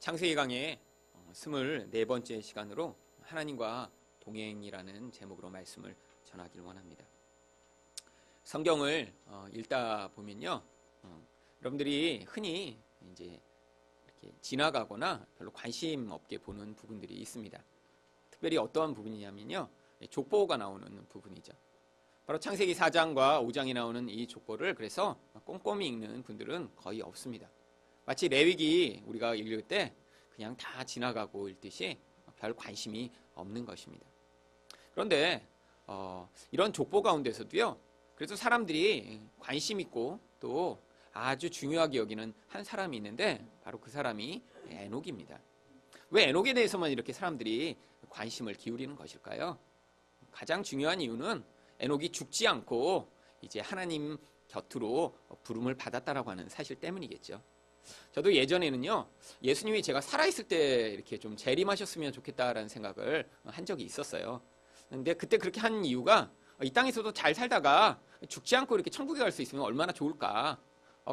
창세기 강의 24번째 시간으로 하나님과 동행이라는 제목으로 말씀을 전하기를 원합니다. 성경을 읽다 보면요, 여러분들이 흔히 이제 이렇게 지나가거나 별로 관심 없게 보는 부분들이 있습니다. 특별히 어떠한 부분이냐면요, 족보가 나오는 부분이죠. 바로 창세기 4장과 5장에 나오는 이 족보를 그래서 꼼꼼히 읽는 분들은 거의 없습니다. 마치 레위기 우리가 읽을 때 그냥 다 지나가고 읽듯이 별 관심이 없는 것입니다. 그런데 이런 족보 가운데서도요, 그래도 사람들이 관심 있고 또 아주 중요하게 여기는 한 사람이 있는데 바로 그 사람이 에녹입니다. 왜 에녹에 대해서만 이렇게 사람들이 관심을 기울이는 것일까요? 가장 중요한 이유는 에녹이 죽지 않고 이제 하나님 곁으로 부름을 받았다라고 하는 사실 때문이겠죠. 저도 예전에는요, 예수님이 제가 살아있을 때 이렇게 좀 재림하셨으면 좋겠다라는 생각을 한 적이 있었어요. 근데 그때 그렇게 한 이유가 이 땅에서도 잘 살다가 죽지 않고 이렇게 천국에 갈 수 있으면 얼마나 좋을까.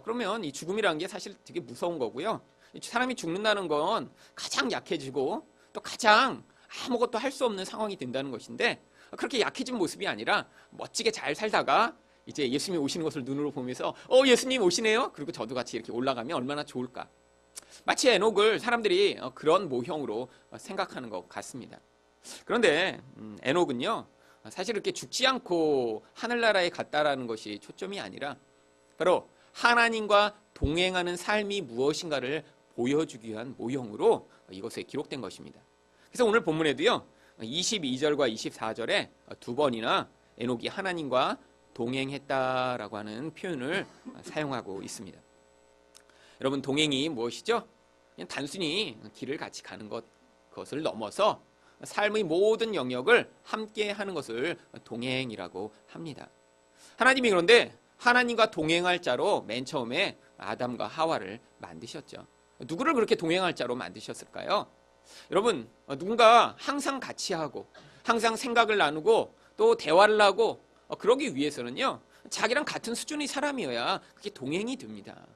그러면 이 죽음이라는 게 사실 되게 무서운 거고요. 사람이 죽는다는 건 가장 약해지고 또 가장 아무것도 할 수 없는 상황이 된다는 것인데, 그렇게 약해진 모습이 아니라 멋지게 잘 살다가 이제 예수님이 오시는 것을 눈으로 보면서 예수님 오시네요? 그리고 저도 같이 이렇게 올라가면 얼마나 좋을까. 마치 에녹을 사람들이 그런 모형으로 생각하는 것 같습니다. 그런데 에녹은요, 사실 이렇게 죽지 않고 하늘나라에 갔다라는 것이 초점이 아니라 바로 하나님과 동행하는 삶이 무엇인가를 보여주기 위한 모형으로 이것에 기록된 것입니다. 그래서 오늘 본문에도요, 22절과 24절에 두 번이나 에녹이 하나님과 동행했다라고 하는 표현을 사용하고 있습니다. 여러분, 동행이 무엇이죠? 그냥 단순히 길을 같이 가는 그것을 넘어서 삶의 모든 영역을 함께 하는 것을 동행이라고 합니다. 하나님이 그런데 하나님과 동행할 자로 맨 처음에 아담과 하와를 만드셨죠. 누구를 그렇게 동행할 자로 만드셨을까요? 여러분, 누군가 항상 같이 하고 항상 생각을 나누고 또 대화를 하고 그러기 위해서는요, 자기랑 같은 수준의 사람이어야 그게 동행이 됩니다.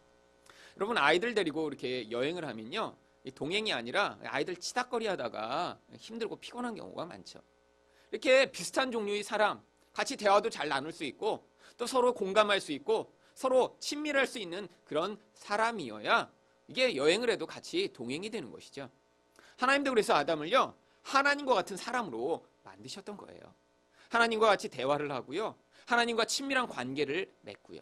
여러분, 아이들 데리고 이렇게 여행을 하면요, 동행이 아니라 아이들 치닥거리 하다가 힘들고 피곤한 경우가 많죠. 이렇게 비슷한 종류의 사람, 같이 대화도 잘 나눌 수 있고 또 서로 공감할 수 있고 서로 친밀할 수 있는 그런 사람이어야 이게 여행을 해도 같이 동행이 되는 것이죠. 하나님도 그래서 아담을요, 하나님과 같은 사람으로 만드셨던 거예요. 하나님과 같이 대화를 하고요, 하나님과 친밀한 관계를 맺고요.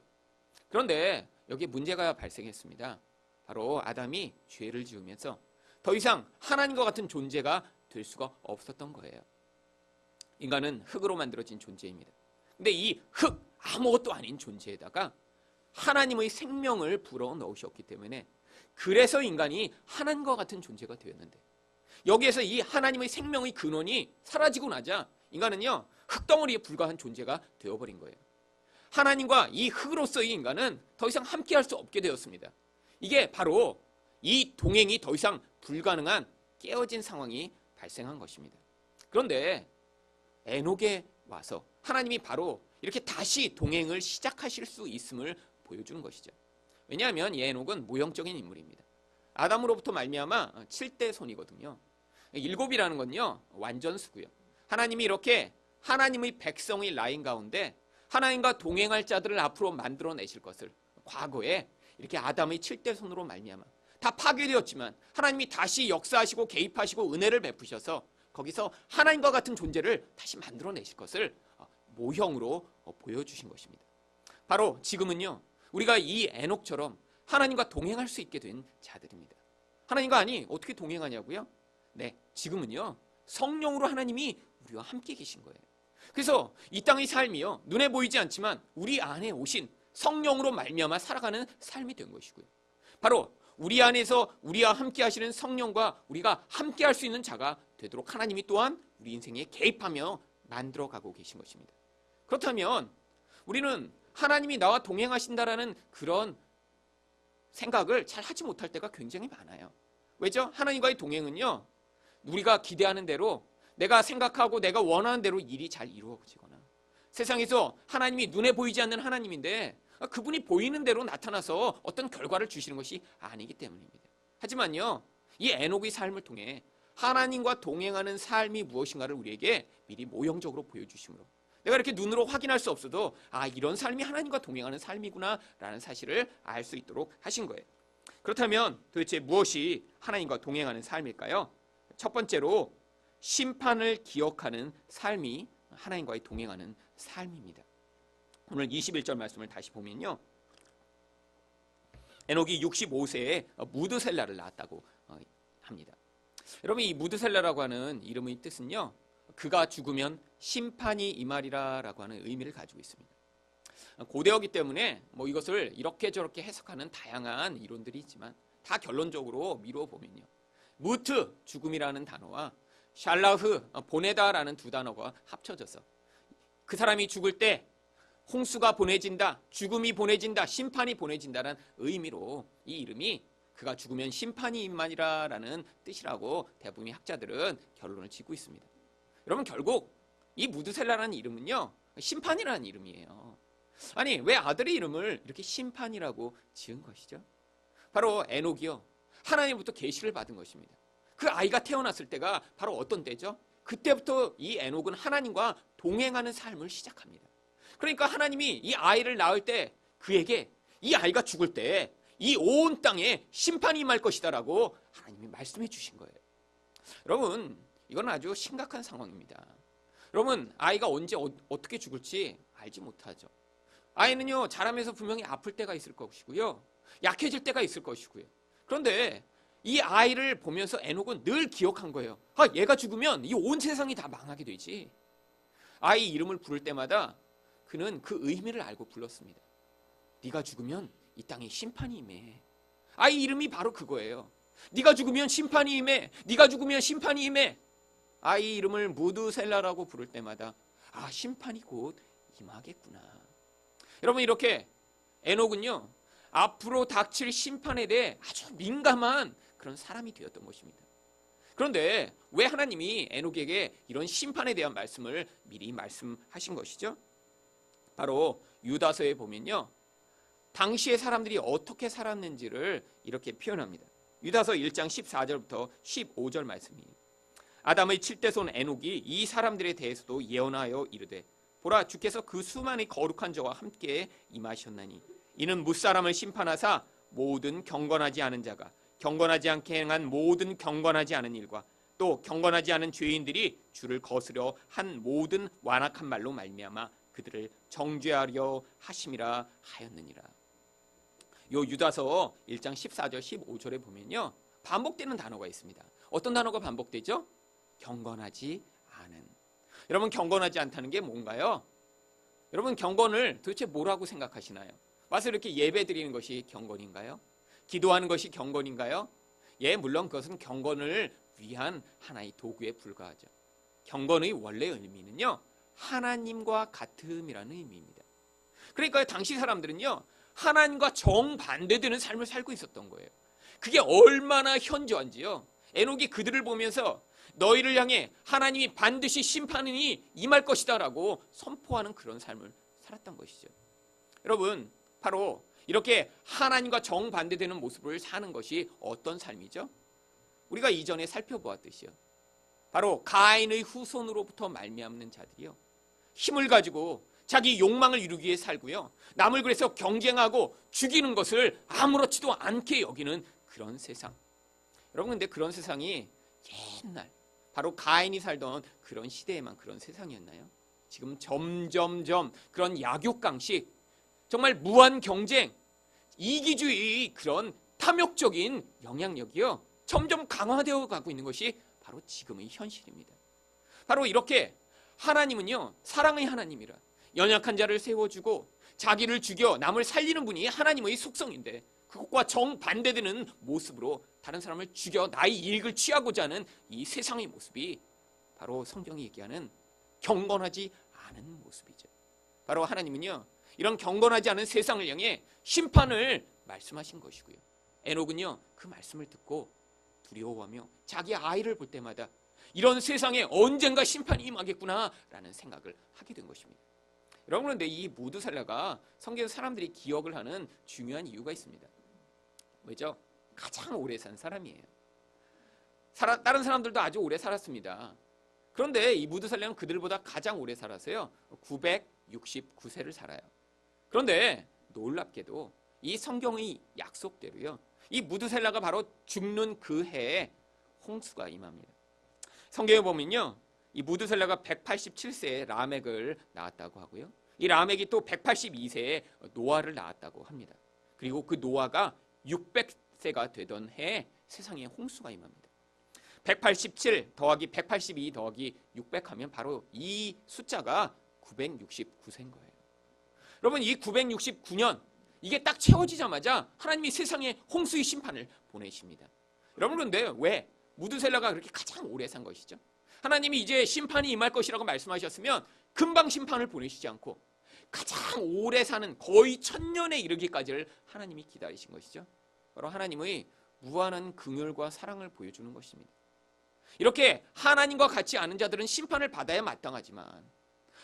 그런데 여기에 문제가 발생했습니다. 바로 아담이 죄를 지으면서 더 이상 하나님과 같은 존재가 될 수가 없었던 거예요. 인간은 흙으로 만들어진 존재입니다. 근데 이 흙, 아무것도 아닌 존재에다가 하나님의 생명을 불어 넣으셨기 때문에 그래서 인간이 하나님과 같은 존재가 되었는데, 여기에서 이 하나님의 생명의 근원이 사라지고 나자 인간은요, 흙덩어리에 불과한 존재가 되어버린 거예요. 하나님과 이 흙으로서의 인간은 더 이상 함께할 수 없게 되었습니다. 이게 바로 이 동행이 더 이상 불가능한 깨어진 상황이 발생한 것입니다. 그런데 에녹에 와서 하나님이 바로 이렇게 다시 동행을 시작하실 수 있음을 보여주는 것이죠. 왜냐하면 이 에녹은 모형적인 인물입니다. 아담으로부터 말미암아 7대 손이거든요. 7이라는 건요, 완전수고요. 하나님이 이렇게 하나님의 백성의 라인 가운데 하나님과 동행할 자들을 앞으로 만들어내실 것을 과거에 이렇게 아담의 7대 손으로 말미암아 다 파괴되었지만 하나님이 다시 역사하시고 개입하시고 은혜를 베푸셔서 거기서 하나님과 같은 존재를 다시 만들어내실 것을 모형으로 보여주신 것입니다. 바로 지금은요, 우리가 이 에녹처럼 하나님과 동행할 수 있게 된 자들입니다. 하나님과 아니 어떻게 동행하냐고요? 네, 지금은요, 성령으로 하나님이 우리와 함께 계신 거예요. 그래서 이 땅의 삶이요, 눈에 보이지 않지만 우리 안에 오신 성령으로 말미암아 살아가는 삶이 된 것이고요. 바로 우리 안에서 우리와 함께 하시는 성령과 우리가 함께 할 수 있는 자가 되도록 하나님이 또한 우리 인생에 개입하며 만들어가고 계신 것입니다. 그렇다면 우리는 하나님이 나와 동행하신다라는 그런 생각을 잘 하지 못할 때가 굉장히 많아요. 왜죠? 하나님과의 동행은요, 우리가 기대하는 대로 내가 생각하고 내가 원하는 대로 일이 잘 이루어지거나, 세상에서 하나님이 눈에 보이지 않는 하나님인데 그분이 보이는 대로 나타나서 어떤 결과를 주시는 것이 아니기 때문입니다. 하지만요, 이 에녹의 삶을 통해 하나님과 동행하는 삶이 무엇인가를 우리에게 미리 모형적으로 보여주심으로 내가 이렇게 눈으로 확인할 수 없어도 이런 삶이 하나님과 동행하는 삶이구나 라는 사실을 알 수 있도록 하신 거예요. 그렇다면 도대체 무엇이 하나님과 동행하는 삶일까요? 첫 번째로 심판을 기억하는 삶이 하나님과의 동행하는 삶입니다. 오늘 21절 말씀을 다시 보면요, 에녹이 65세에 무드셀라를 낳았다고 합니다. 여러분, 이 무드셀라라고 하는 이름의 뜻은요, 그가 죽으면 심판이 임하리라 라고 하는 의미를 가지고 있습니다. 고대어기 때문에 이것을 이렇게 저렇게 해석하는 다양한 이론들이 있지만 다 결론적으로 미루어 보면요, 무트, 죽음이라는 단어와 샬라흐, 보내다라는 두 단어가 합쳐져서 그 사람이 죽을 때 홍수가 보내진다, 죽음이 보내진다, 심판이 보내진다는 의미로 이 이름이 그가 죽으면 심판이 임하리라 라는 뜻이라고 대부분의 학자들은 결론을 짓고 있습니다. 여러분, 결국 이 무드셀라라는 이름은요, 심판이라는 이름이에요. 아니, 왜 아들의 이름을 이렇게 심판이라고 지은 것이죠? 바로 에녹이요, 하나님부터 계시를 받은 것입니다. 그 아이가 태어났을 때가 바로 어떤 때죠? 그때부터 이 에녹은 하나님과 동행하는 삶을 시작합니다. 그러니까 하나님이 이 아이를 낳을 때 그에게 이 아이가 죽을 때 이 온 땅에 심판이 임할 것이다라고 하나님이 말씀해 주신 거예요. 여러분, 이건 아주 심각한 상황입니다. 여러분, 아이가 언제 어떻게 죽을지 알지 못하죠. 아이는요, 자라면서 분명히 아플 때가 있을 것이고요, 약해질 때가 있을 것이고요. 그런데 이 아이를 보면서 에녹은 늘 기억한 거예요. 얘가 죽으면 이 온 세상이 다 망하게 되지. 아이 이름을 부를 때마다 그는 그 의미를 알고 불렀습니다. 네가 죽으면 이 땅에 심판이 임해. 아이 이름이 바로 그거예요. 네가 죽으면 심판이 임해. 네가 죽으면 심판이 임해. 아이 이름을 무드셀라라고 부를 때마다 심판이 곧 임하겠구나. 여러분, 이렇게 에녹은요, 앞으로 닥칠 심판에 대해 아주 민감한 그런 사람이 되었던 것입니다. 그런데 왜 하나님이 에녹에게 이런 심판에 대한 말씀을 미리 말씀하신 것이죠? 바로 유다서에 보면요, 당시의 사람들이 어떻게 살았는지를 이렇게 표현합니다. 유다서 1장 14절부터 15절 말씀이에요. 아담의 7대 손 에녹이 이 사람들에 대해서도 예언하여 이르되, 보라, 주께서 그 수많은 거룩한 자와 함께 임하셨나니 이는 무사람을 심판하사 모든 경건하지 않은 자가 경건하지 않게 행한 모든 경건하지 않은 일과 또 경건하지 않은 죄인들이 주를 거스려 한 모든 완악한 말로 말미암아 그들을 정죄하려 하심이라 하였느니라. 요 유다서 1장 14절 15절에 보면요, 반복되는 단어가 있습니다. 어떤 단어가 반복되죠? 경건하지 않은. 여러분, 경건하지 않다는 게 뭔가요? 여러분, 경건을 도대체 뭐라고 생각하시나요? 와서 이렇게 예배 드리는 것이 경건인가요? 기도하는 것이 경건인가요? 예, 물론 그것은 경건을 위한 하나의 도구에 불과하죠. 경건의 원래 의미는요, 하나님과 같음이라는 의미입니다. 그러니까 당시 사람들은요, 하나님과 정반대되는 삶을 살고 있었던 거예요. 그게 얼마나 현저한지요, 에녹이 그들을 보면서 너희를 향해 하나님이 반드시 심판이 임할 것이다 라고 선포하는 그런 삶을 살았던 것이죠. 여러분, 바로 이렇게 하나님과 정반대되는 모습을 사는 것이 어떤 삶이죠? 우리가 이전에 살펴보았듯이요, 바로 가인의 후손으로부터 말미암는 자들이요, 힘을 가지고 자기 욕망을 이루기 위해 살고요, 남을 그래서 경쟁하고 죽이는 것을 아무렇지도 않게 여기는 그런 세상. 여러분, 근데 그런 세상이 옛날 바로 가인이 살던 그런 시대에만 그런 세상이었나요? 지금 점점점 그런 약육강식, 정말 무한 경쟁, 이기주의, 그런 탐욕적인 영향력이요, 점점 강화되어 가고 있는 것이 바로 지금의 현실입니다. 바로 이렇게 하나님은요, 사랑의 하나님이라 연약한 자를 세워주고 자기를 죽여 남을 살리는 분이 하나님의 속성인데, 그것과 정반대되는 모습으로 다른 사람을 죽여 나의 이익을 취하고자 하는 이 세상의 모습이 바로 성경이 얘기하는 경건하지 않은 모습이죠. 바로 하나님은요, 이런 경건하지 않은 세상을 향해 심판을 말씀하신 것이고요, 에녹은요, 그 말씀을 듣고 두려워하며 자기 아이를 볼 때마다 이런 세상에 언젠가 심판이 임하겠구나 라는 생각을 하게 된 것입니다. 여러분, 그런데 이 무드셀라가 성경 사람들이 기억을 하는 중요한 이유가 있습니다. 왜죠? 가장 오래 산 사람이에요. 다른 사람들도 아주 오래 살았습니다. 그런데 이 무드살라는 그들보다 가장 오래 살아서요. 969세를 살아요. 그런데 놀랍게도 이 성경의 약속대로요. 이 무드살라가 바로 죽는 그 해에 홍수가 임합니다. 성경에 보면요. 이 무드살라가 187세에 라멕을 낳았다고 하고요. 이 라멕이 또 182세에 노아를 낳았다고 합니다. 그리고 그 노아가 600세가 되던 해에 세상에 홍수가 임합니다. 187 더하기 182 더하기 600 하면 바로 이 숫자가 969세인 거예요. 여러분, 이 969년 이게 딱 채워지자마자 하나님이 세상에 홍수의 심판을 보내십니다. 여러분, 그런데 왜 무드셀라가 그렇게 가장 오래 산 것이죠? 하나님이 이제 심판이 임할 것이라고 말씀하셨으면 금방 심판을 보내시지 않고 가장 오래 사는 거의 1000년에 이르기까지를 하나님이 기다리신 것이죠. 바로 하나님의 무한한 긍휼과 사랑을 보여주는 것입니다. 이렇게 하나님과 같지 않은 자들은 심판을 받아야 마땅하지만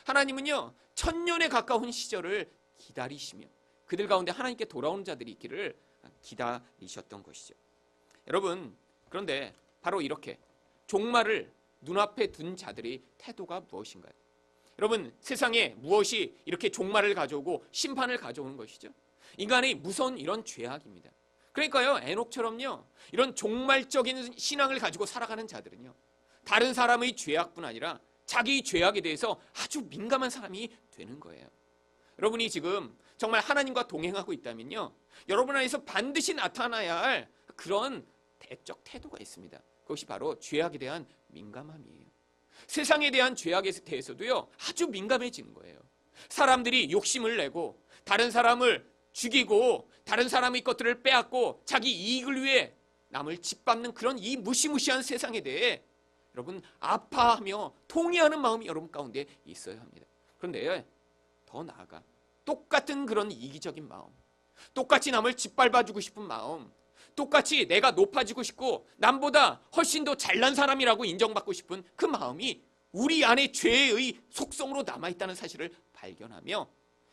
하나님은요 1000년에 가까운 시절을 기다리시며 그들 가운데 하나님께 돌아오는 자들이 있기를 기다리셨던 것이죠. 여러분, 그런데 바로 이렇게 종말을 눈앞에 둔 자들의 태도가 무엇인가요? 여러분, 세상에 무엇이 이렇게 종말을 가져오고 심판을 가져오는 것이죠? 인간의 무서운 이런 죄악입니다. 그러니까요, 에녹처럼요 이런 종말적인 신앙을 가지고 살아가는 자들은요 다른 사람의 죄악뿐 아니라 자기 죄악에 대해서 아주 민감한 사람이 되는 거예요. 여러분이 지금 정말 하나님과 동행하고 있다면요 여러분 안에서 반드시 나타나야 할 그런 대적 태도가 있습니다. 그것이 바로 죄악에 대한 민감함이에요. 세상에 대한 죄악에 대해서도요 아주 민감해지는 거예요. 사람들이 욕심을 내고 다른 사람을 죽이고 다른 사람의 것들을 빼앗고 자기 이익을 위해 남을 짓밟는 그런 이 무시무시한 세상에 대해 여러분 아파하며 통회하는 마음이 여러분 가운데 있어야 합니다. 그런데 더 나아가 똑같은 그런 이기적인 마음, 똑같이 남을 짓밟아주고 싶은 마음, 똑같이 내가 높아지고 싶고 남보다 훨씬 더 잘난 사람이라고 인정받고 싶은 그 마음이 우리 안에 죄의 속성으로 남아있다는 사실을 발견하며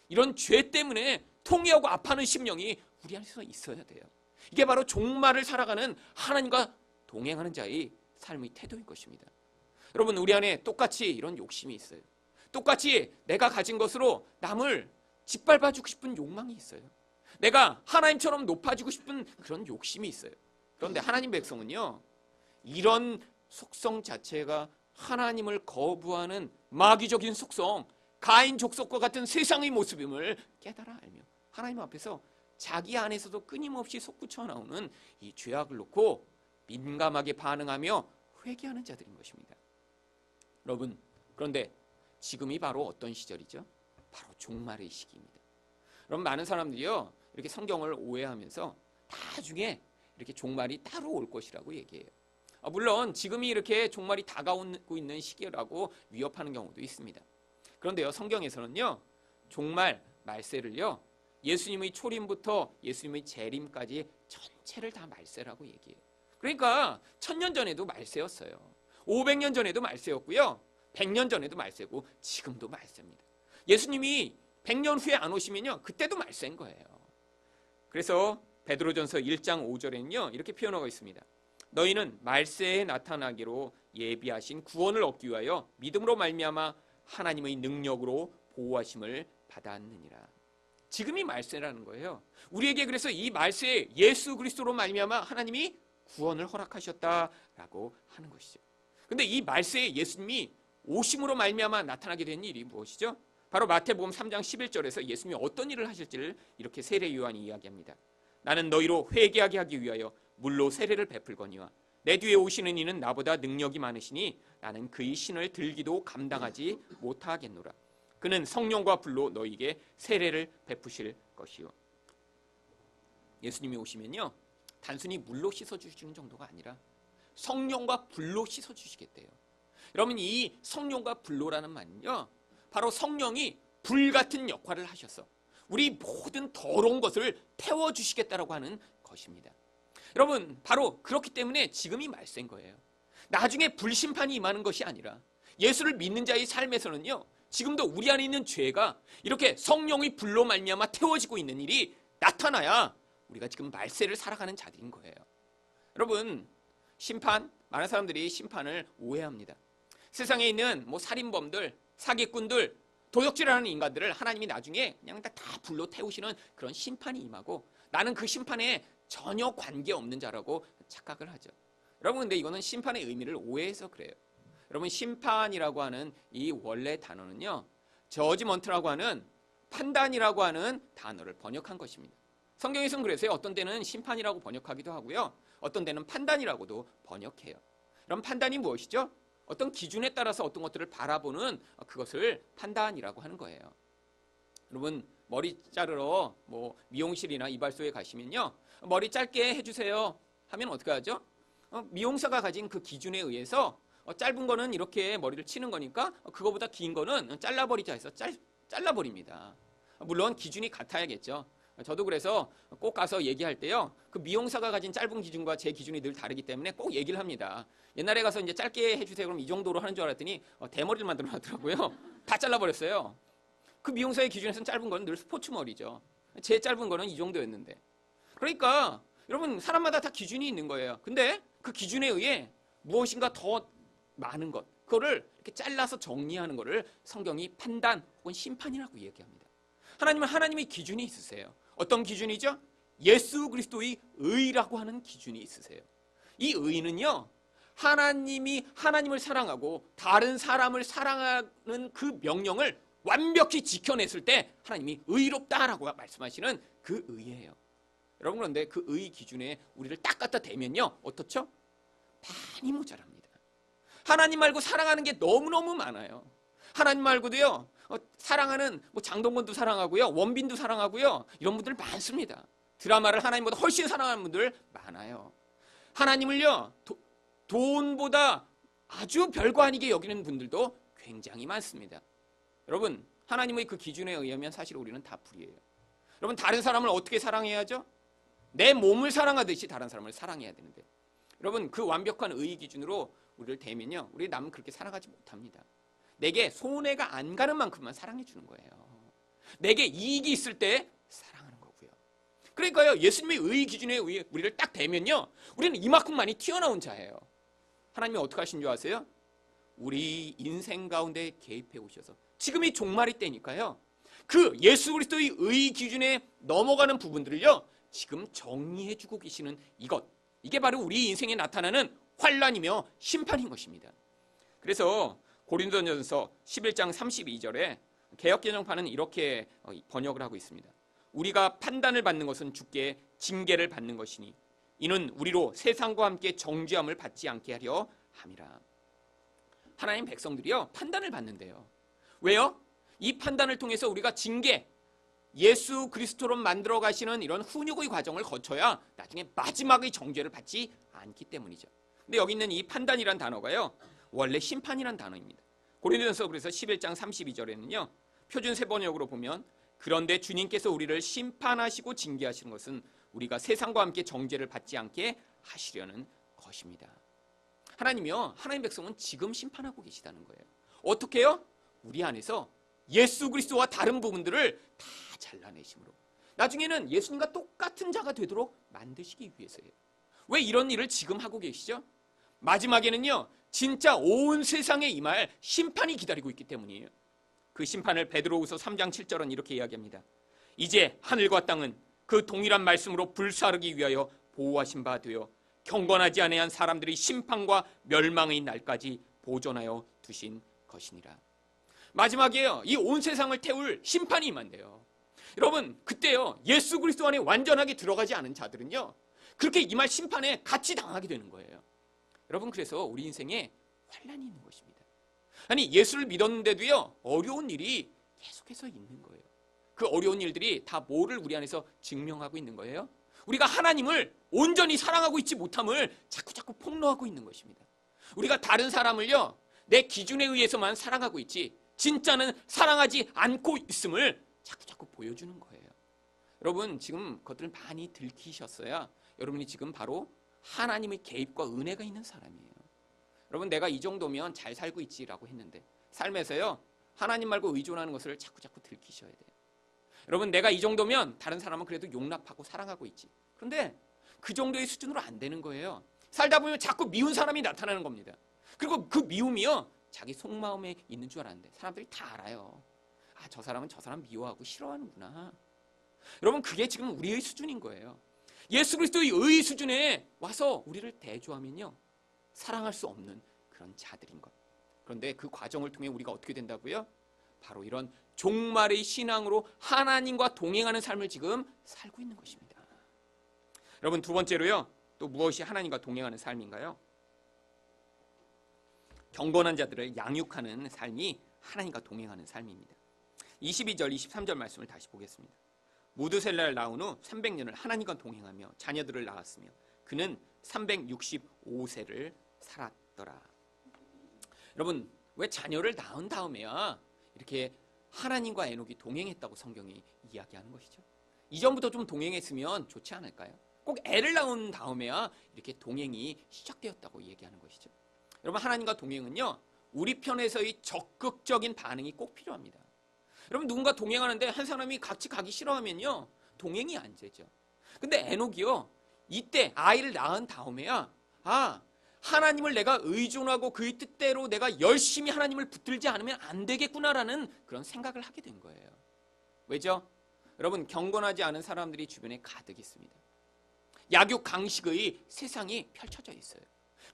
이런 죄 때문에 통회하고 아파하는 심령이 우리 안에서 있어야 돼요. 이게 바로 종말을 살아가는 하나님과 동행하는 자의 삶의 태도인 것입니다. 여러분, 우리 안에 똑같이 이런 욕심이 있어요. 똑같이 내가 가진 것으로 남을 짓밟아주고 싶은 욕망이 있어요. 내가 하나님처럼 높아지고 싶은 그런 욕심이 있어요. 그런데 하나님 백성은요 이런 속성 자체가 하나님을 거부하는 마귀적인 속성, 가인 족속과 같은 세상의 모습임을 깨달아 알며 하나님 앞에서 자기 안에서도 끊임없이 솟구쳐 나오는 이 죄악을 놓고 민감하게 반응하며 회개하는 자들인 것입니다. 여러분, 그런데 지금이 바로 어떤 시절이죠? 바로 종말의 시기입니다. 여러분, 많은 사람들이요 이렇게 성경을 오해하면서 나중에 이렇게 종말이 따로 올 것이라고 얘기해요. 물론 지금이 이렇게 종말이 다가오고 있는 시기라고 위협하는 경우도 있습니다. 그런데요 성경에서는요 종말 말세를요 예수님의 초림부터 예수님의 재림까지 전체를 다 말세라고 얘기해요. 그러니까 1000년 전에도 말세였어요. 500년 전에도 말세였고요. 100년 전에도 말세고 지금도 말세입니다. 예수님이 100년 후에 안 오시면요 그때도 말세인 거예요. 그래서 베드로전서 1장 5절에는요 이렇게 표현하고 있습니다. 너희는 말세에 나타나기로 예비하신 구원을 얻기 위하여 믿음으로 말미암아 하나님의 능력으로 보호하심을 받았느니라. 지금이 말세라는 거예요. 우리에게 그래서 이 말세에 예수 그리스도로 말미암아 하나님이 구원을 허락하셨다라고 하는 것이죠. 근데 이 말세에 예수님이 오심으로 말미암아 나타나게 된 일이 무엇이죠? 바로 마태복음 3장 11절에서 예수님이 어떤 일을 하실지를 이렇게 세례 요한이 이야기합니다. 나는 너희로 회개하게 하기 위하여 물로 세례를 베풀거니와 내 뒤에 오시는 이는 나보다 능력이 많으시니 나는 그의 신을 들기도 감당하지 못하겠노라. 그는 성령과 불로 너희에게 세례를 베푸실 것이요. 예수님이 오시면요 단순히 물로 씻어주시는 정도가 아니라 성령과 불로 씻어주시겠대요. 여러분, 이 성령과 불로라는 말은요 바로 성령이 불 같은 역할을 하셔서 우리 모든 더러운 것을 태워주시겠다라고 하는 것입니다. 여러분, 바로 그렇기 때문에 지금이 말세인 거예요. 나중에 불심판이 임하는 것이 아니라 예수를 믿는 자의 삶에서는요 지금도 우리 안에 있는 죄가 이렇게 성령의 불로 말미암아 태워지고 있는 일이 나타나야 우리가 지금 말세를 살아가는 자들인 거예요. 여러분, 심판, 많은 사람들이 심판을 오해합니다. 세상에 있는 뭐 살인범들, 사기꾼들, 도둑질하는 인간들을 하나님이 나중에 그냥 다 불로 태우시는 그런 심판이 임하고 나는 그 심판에 전혀 관계없는 자라고 착각을 하죠. 여러분, 근데 이거는 심판의 의미를 오해해서 그래요. 여러분, 심판이라고 하는 이 원래 단어는요, 저지먼트라고 하는 판단이라고 하는 단어를 번역한 것입니다. 성경에서는 그래서요, 어떤 때는 심판이라고 번역하기도 하고요, 어떤 때는 판단이라고도 번역해요. 그럼 판단이 무엇이죠? 어떤 기준에 따라서 어떤 것들을 바라보는 그것을 판단이라고 하는 거예요. 여러분, 머리 자르러 뭐 미용실이나 이발소에 가시면요, 머리 짧게 해주세요 하면 어떻게 하죠? 미용사가 가진 그 기준에 의해서 짧은 거는 이렇게 머리를 치는 거니까 그거보다 긴 거는 잘라버리자 해서 잘라버립니다. 물론 기준이 같아야겠죠. 저도 그래서 꼭 가서 얘기할 때요, 그 미용사가 가진 짧은 기준과 제 기준이 늘 다르기 때문에 꼭 얘기를 합니다. 옛날에 가서 이제 짧게 해주세요 그럼 이 정도로 하는 줄 알았더니 대머리를 만들어 놨더라고요. 다 잘라버렸어요. 그 미용사의 기준에서는 짧은 거는 늘 스포츠 머리죠. 제 짧은 거는 이 정도였는데. 그러니까 여러분, 사람마다 다 기준이 있는 거예요. 근데 그 기준에 의해 무엇인가 더 많은 것, 그거를 이렇게 잘라서 정리하는 거를 성경이 판단 혹은 심판이라고 얘기합니다. 하나님은 하나님의 기준이 있으세요. 어떤 기준이죠? 예수 그리스도의 의라고 하는 기준이 있으세요. 이 의는요, 하나님이 하나님을 사랑하고 다른 사람을 사랑하는 그 명령을 완벽히 지켜냈을 때 하나님이 의롭다라고 말씀하시는 그 의예요. 여러분, 그런데 그 의 기준에 우리를 딱 갖다 대면요, 어떻죠? 많이 모자랍니다. 하나님 말고 사랑하는 게 너무너무 많아요. 하나님 말고도요, 사랑하는 뭐 장동건도 사랑하고요, 원빈도 사랑하고요, 이런 분들 많습니다. 드라마를 하나님보다 훨씬 사랑하는 분들 많아요. 하나님을요, 돈보다 아주 별거 아니게 여기는 분들도 굉장히 많습니다. 여러분, 하나님의 그 기준에 의하면 사실 우리는 다 불이에요. 여러분, 다른 사람을 어떻게 사랑해야죠? 내 몸을 사랑하듯이 다른 사람을 사랑해야 되는데, 여러분, 그 완벽한 의의 기준으로 우리를 대면요, 우리 남은 그렇게 사랑하지 못합니다. 내게 손해가 안 가는 만큼만 사랑해 주는 거예요. 내게 이익이 있을 때 사랑하는 거고요. 그러니까요, 예수님의 의의 기준에 의해 우리를 딱 대면요, 우리는 이만큼 많이 튀어나온 자예요. 하나님이 어떻게 하신 줄 아세요? 우리 인생 가운데 개입해 오셔서, 지금이 종말이 때니까요, 그 예수 그리스도의 의의 기준에 넘어가는 부분들을요, 지금 정리해 주고 계시는 이것, 이게 바로 우리 인생에 나타나는 환난이며 심판인 것입니다. 그래서 고린도전서 11장 32절에 개역개정판은 이렇게 번역을 하고 있습니다. 우리가 판단을 받는 것은 주께 징계를 받는 것이니 이는 우리로 세상과 함께 정죄함을 받지 않게 하려 함이라. 하나님 백성들이요, 판단을 받는데요. 왜요? 이 판단을 통해서 우리가 징계, 예수 그리스도로 만들어 가시는 이런 훈육의 과정을 거쳐야 나중에 마지막의 정죄를 받지 않기 때문이죠. 근데 여기 있는 이 판단이란 단어가요, 원래 심판이란 단어입니다. 고린도전서 그래서 11장 32절에는요, 표준 세번역으로 보면 그런데 주님께서 우리를 심판하시고 징계하시는 것은 우리가 세상과 함께 정죄를 받지 않게 하시려는 것입니다. 하나님이요, 하나님 백성은 지금 심판하고 계시다는 거예요. 어떻게요? 우리 안에서 예수 그리스도와 다른 부분들을 다 잘라내심으로 나중에는 예수님과 똑같은 자가 되도록 만드시기 위해서예요. 왜 이런 일을 지금 하고 계시죠? 마지막에는요, 진짜 온 세상에 임할 심판이 기다리고 있기 때문이에요. 그 심판을 베드로후서 3장 7절은 이렇게 이야기합니다. 이제 하늘과 땅은 그 동일한 말씀으로 불사르기 위하여 보호하신 바 되어 경건하지 아니한 사람들이 심판과 멸망의 날까지 보존하여 두신 것이니라. 마지막에요, 이 온 세상을 태울 심판이 임한대요. 여러분, 그때요, 예수 그리스도 안에 완전하게 들어가지 않은 자들은요, 그렇게 임할 심판에 같이 당하게 되는 거예요. 여러분, 그래서 우리 인생에 환난이 있는 것입니다. 아니, 예수를 믿었는데도요, 어려운 일이 계속해서 있는 거예요. 그 어려운 일들이 다 뭐를 우리 안에서 증명하고 있는 거예요? 우리가 하나님을 온전히 사랑하고 있지 못함을 자꾸 폭로하고 있는 것입니다. 우리가 다른 사람을요, 내 기준에 의해서만 사랑하고 있지 진짜는 사랑하지 않고 있음을 자꾸 보여주는 거예요. 여러분, 지금 그것들을 많이 들키셨어야 여러분이 지금 바로 하나님의 개입과 은혜가 있는 사람이에요. 여러분, 내가 이 정도면 잘 살고 있지라고 했는데 삶에서요, 하나님 말고 의존하는 것을 자꾸 들키셔야 돼요. 여러분, 내가 이 정도면 다른 사람은 그래도 용납하고 사랑하고 있지. 그런데 그 정도의 수준으로 안 되는 거예요. 살다 보면 자꾸 미운 사람이 나타나는 겁니다. 그리고 그 미움이요, 자기 속마음에 있는 줄 알았는데 사람들이 다 알아요. 아, 저 사람은 저 사람 미워하고 싫어하는구나. 여러분, 그게 지금 우리의 수준인 거예요. 예수 그리스도의 의 수준에 와서 우리를 대조하면요, 사랑할 수 없는 그런 자들인 것. 그런데 그 과정을 통해 우리가 어떻게 된다고요? 바로 이런 종말의 신앙으로 하나님과 동행하는 삶을 지금 살고 있는 것입니다. 여러분, 두 번째로요, 또 무엇이 하나님과 동행하는 삶인가요? 경건한 자들을 양육하는 삶이 하나님과 동행하는 삶입니다. 22절, 23절 말씀을 다시 보겠습니다. 무드셀라를 낳은 후 300년을 하나님과 동행하며 자녀들을 낳았으며 그는 365세를 살았더라. 여러분, 왜 자녀를 낳은 다음에야 이렇게 하나님과 에녹이 동행했다고 성경이 이야기하는 것이죠? 이전부터 좀 동행했으면 좋지 않을까요? 꼭 애를 낳은 다음에야 이렇게 동행이 시작되었다고 얘기하는 것이죠. 여러분, 하나님과 동행은요, 우리 편에서의 적극적인 반응이 꼭 필요합니다. 여러분, 누군가 동행하는데 한 사람이 같이 가기 싫어하면요, 동행이 안 되죠. 근데 에녹이요, 이때 아이를 낳은 다음에야 하나님을 내가 의존하고 그의 뜻대로 내가 열심히 하나님을 붙들지 않으면 안 되겠구나라는 그런 생각을 하게 된 거예요. 왜죠? 여러분, 경건하지 않은 사람들이 주변에 가득 있습니다. 약육 강식의 세상이 펼쳐져 있어요.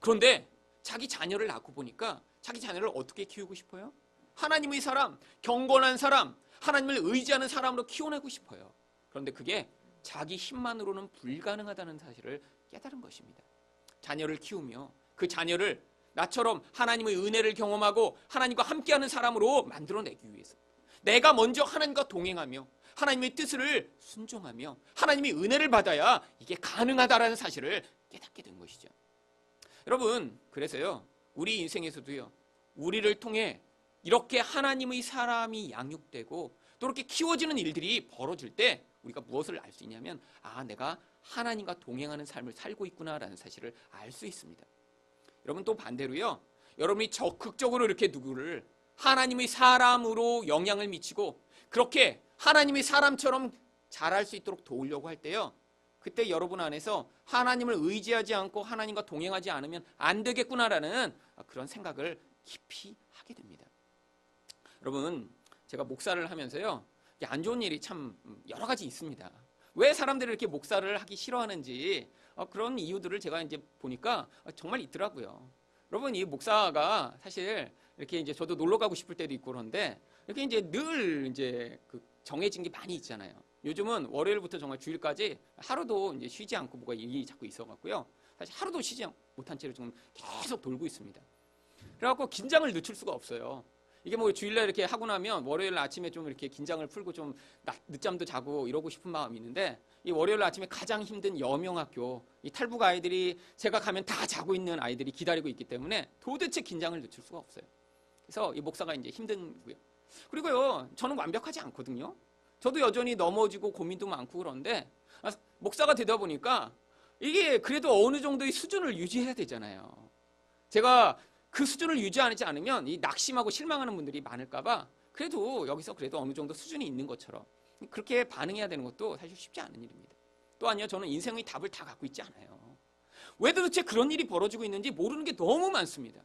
그런데 자기 자녀를 낳고 보니까 자기 자녀를 어떻게 키우고 싶어요? 하나님의 사람, 경건한 사람, 하나님을 의지하는 사람으로 키워내고 싶어요. 그런데 그게 자기 힘만으로는 불가능하다는 사실을 깨달은 것입니다. 자녀를 키우며 그 자녀를 나처럼 하나님의 은혜를 경험하고 하나님과 함께하는 사람으로 만들어내기 위해서 내가 먼저 하나님과 동행하며 하나님의 뜻을 순종하며 하나님의 은혜를 받아야 이게 가능하다라는 사실을 깨닫게 된 것이죠. 여러분, 그래서요, 우리 인생에서도요, 우리를 통해 이렇게 하나님의 사람이 양육되고 또 이렇게 키워지는 일들이 벌어질 때 우리가 무엇을 알 수 있냐면, 내가 하나님과 동행하는 삶을 살고 있구나라는 사실을 알 수 있습니다. 여러분, 또 반대로요, 여러분이 적극적으로 이렇게 누구를 하나님의 사람으로 영향을 미치고 그렇게 하나님의 사람처럼 자랄 수 있도록 도우려고 할 때요, 그때 여러분 안에서 하나님을 의지하지 않고 하나님과 동행하지 않으면 안 되겠구나라는 그런 생각을 깊이 하게 됩니다. 여러분, 제가 목사를 하면서요, 안 좋은 일이 참 여러 가지 있습니다. 왜 사람들이 이렇게 목사를 하기 싫어하는지 그런 이유들을 제가 이제 보니까 정말 있더라고요. 여러분, 이 목사가 사실 이렇게 이제 저도 놀러 가고 싶을 때도 있고 그런데 이렇게 이제 늘 이제 그 정해진 게 많이 있잖아요. 요즘은 월요일부터 정말 주일까지 하루도 이제 쉬지 않고 뭐가 일이 자꾸 있어갖고요. 사실 하루도 쉬지 못한 채로 지금 계속 돌고 있습니다. 그래갖고 긴장을 늦출 수가 없어요. 이게 뭐 주일날 이렇게 하고 나면 월요일 아침에 좀 이렇게 긴장을 풀고 좀 늦잠도 자고 이러고 싶은 마음이 있는데, 이 월요일 아침에 가장 힘든 여명학교, 이 탈북 아이들이 제가 가면 다 자고 있는 아이들이 기다리고 있기 때문에 도대체 긴장을 늦출 수가 없어요. 그래서 이 목사가 이제 힘든고요. 그리고요, 저는 완벽하지 않거든요. 저도 여전히 넘어지고 고민도 많고 그런데 목사가 되다 보니까 이게 그래도 어느 정도의 수준을 유지해야 되잖아요. 제가 그 수준을 유지하지 않으면 이 낙심하고 실망하는 분들이 많을까봐 그래도 여기서 그래도 어느 정도 수준이 있는 것처럼 그렇게 반응해야 되는 것도 사실 쉽지 않은 일입니다. 또한요, 저는 인생의 답을 다 갖고 있지 않아요. 왜 도대체 그런 일이 벌어지고 있는지 모르는 게 너무 많습니다.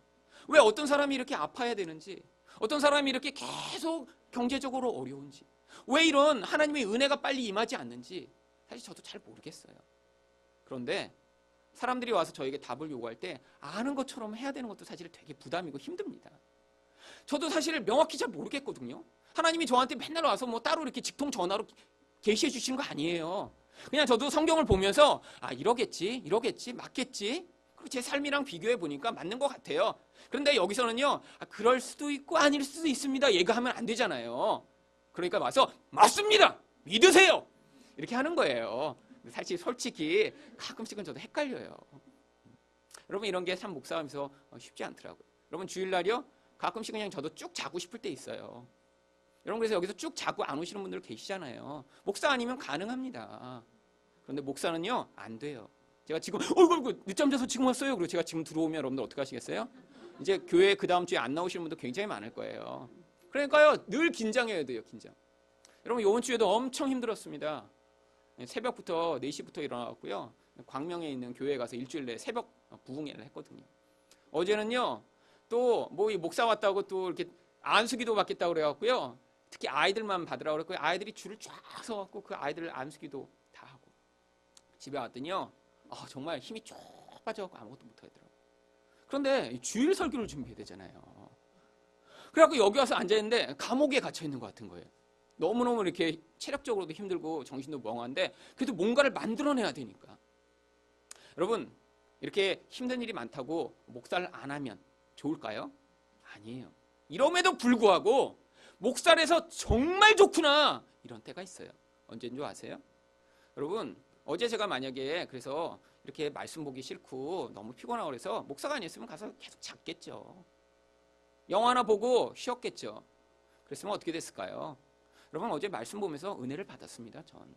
왜 어떤 사람이 이렇게 아파야 되는지, 어떤 사람이 이렇게 계속 경제적으로 어려운지, 왜 이런 하나님의 은혜가 빨리 임하지 않는지 사실 저도 잘 모르겠어요. 그런데 사람들이 와서 저에게 답을 요구할 때 아는 것처럼 해야 되는 것도 사실 되게 부담이고 힘듭니다. 저도 사실 명확히 잘 모르겠거든요. 하나님이 저한테 맨날 와서 뭐 따로 이렇게 직통 전화로 계시해 주시는 거 아니에요. 그냥 저도 성경을 보면서 이러겠지, 맞겠지. 그리고 제 삶이랑 비교해 보니까 맞는 것 같아요. 그런데 여기서는요, 그럴 수도 있고 아닐 수도 있습니다. 얘기하면 안 되잖아요. 그러니까 와서 맞습니다, 믿으세요, 이렇게 하는 거예요. 사실 솔직히 가끔씩은 저도 헷갈려요. 여러분, 이런 게 참 목사하면서 쉽지 않더라고요. 여러분, 주일날이요, 가끔씩 그냥 저도 쭉 자고 싶을 때 있어요. 여러분, 그래서 여기서 쭉 자고 안 오시는 분들 계시잖아요. 목사 아니면 가능합니다. 그런데 목사는요, 안 돼요. 제가 지금 어이구 늦잠 자서 지금 왔어요. 그리고 제가 지금 들어오면 여러분들 어떻게 하시겠어요? 이제 교회 그 다음 주에 안 나오시는 분도 굉장히 많을 거예요. 그러니까요, 늘 긴장해야 돼요, 긴장. 여러분, 이번 주에도 엄청 힘들었습니다. 새벽부터 4시부터 일어나고요, 광명에 있는 교회에 가서 일주일 내 새벽 부흥회를 했거든요. 어제는요, 또 뭐 이 목사 왔다고 또 이렇게 안수기도 받겠다고 그래갖고요. 특히 아이들만 받으라고 그랬고요. 아이들이 줄을 쫙 서갖고 그 아이들 안수기도 다 하고 집에 왔더니요, 정말 힘이 쭉 빠져갖고 아무것도 못하더라고요. 그런데 주일 설교를 준비해야 되잖아요. 그래갖고 여기 와서 앉아있는데 감옥에 갇혀있는 것 같은 거예요. 너무너무 이렇게 체력적으로도 힘들고 정신도 멍한데 그래도 뭔가를 만들어내야 되니까. 여러분, 이렇게 힘든 일이 많다고 목사를 안 하면 좋을까요? 아니에요. 이럼에도 불구하고 목사를 해서 정말 좋구나 이런 때가 있어요. 언제인 줄 아세요? 여러분, 어제 제가 만약에 그래서 이렇게 말씀 보기 싫고 너무 피곤하고 그래서 목사가 아니었으면 가서 계속 잤겠죠. 영화 하나 보고 쉬었겠죠. 그랬으면 어떻게 됐을까요? 여러분, 어제 말씀 보면서 은혜를 받았습니다. 전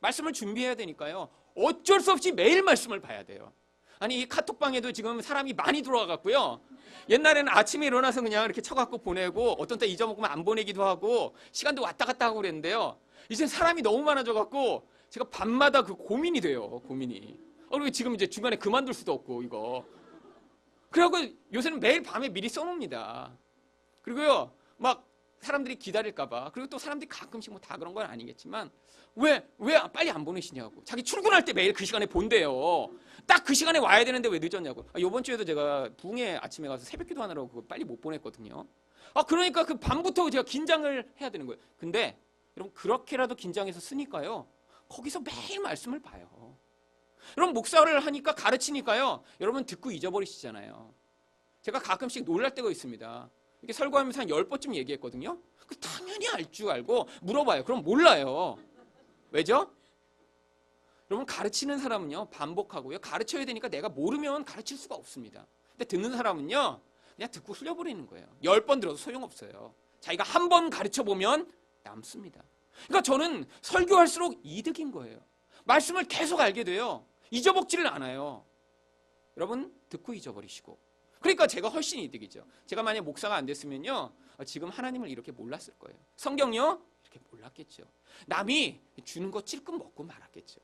말씀을 준비해야 되니까요, 어쩔 수 없이 매일 말씀을 봐야 돼요. 아니, 이 카톡방에도 지금 사람이 많이 들어와 갖고요, 옛날에는 아침에 일어나서 그냥 이렇게 쳐갖고 보내고 어떤 때 잊어먹으면 안 보내기도 하고 시간도 왔다 갔다 하고 그랬는데요, 이제 사람이 너무 많아져 갖고 제가 밤마다 그 고민이 돼요. 고민이. 그리고 지금 이제 중간에 그만둘 수도 없고 이거. 그래갖고 요새는 매일 밤에 미리 써놓습니다. 그리고요, 막 사람들이 기다릴까봐. 그리고 또 사람들이 가끔씩 뭐 다 그런 건 아니겠지만 왜 빨리 안 보내시냐고. 자기 출근할 때 매일 그 시간에 본대요. 딱 그 시간에 와야 되는데 왜 늦었냐고. 이번 주에도 제가 부흥회 아침에 가서 새벽기도 하느라고 그거 빨리 못 보냈거든요. 그러니까 그 밤부터 제가 긴장을 해야 되는 거예요. 근데 여러분, 그렇게라도 긴장해서 쓰니까요, 거기서 매일 말씀을 봐요. 여러분, 목사를 하니까 가르치니까요, 여러분 듣고 잊어버리시잖아요. 제가 가끔씩 놀랄 때가 있습니다. 이렇게 설교하면서 한 10번쯤 얘기했거든요. 당연히 알 줄 알고 물어봐요. 그럼 몰라요. 왜죠? 여러분, 가르치는 사람은요, 반복하고요, 가르쳐야 되니까 내가 모르면 가르칠 수가 없습니다. 근데 듣는 사람은요, 그냥 듣고 흘려버리는 거예요. 10번 들어도 소용없어요. 자기가 한 번 가르쳐보면 남습니다. 그러니까 저는 설교할수록 이득인 거예요. 말씀을 계속 알게 돼요. 잊어먹지를 않아요. 여러분, 듣고 잊어버리시고. 그러니까 제가 훨씬 이득이죠. 제가 만약 목사가 안 됐으면요, 지금 하나님을 이렇게 몰랐을 거예요. 성경요, 이렇게 몰랐겠죠. 남이 주는 거 찔끔 먹고 말았겠죠.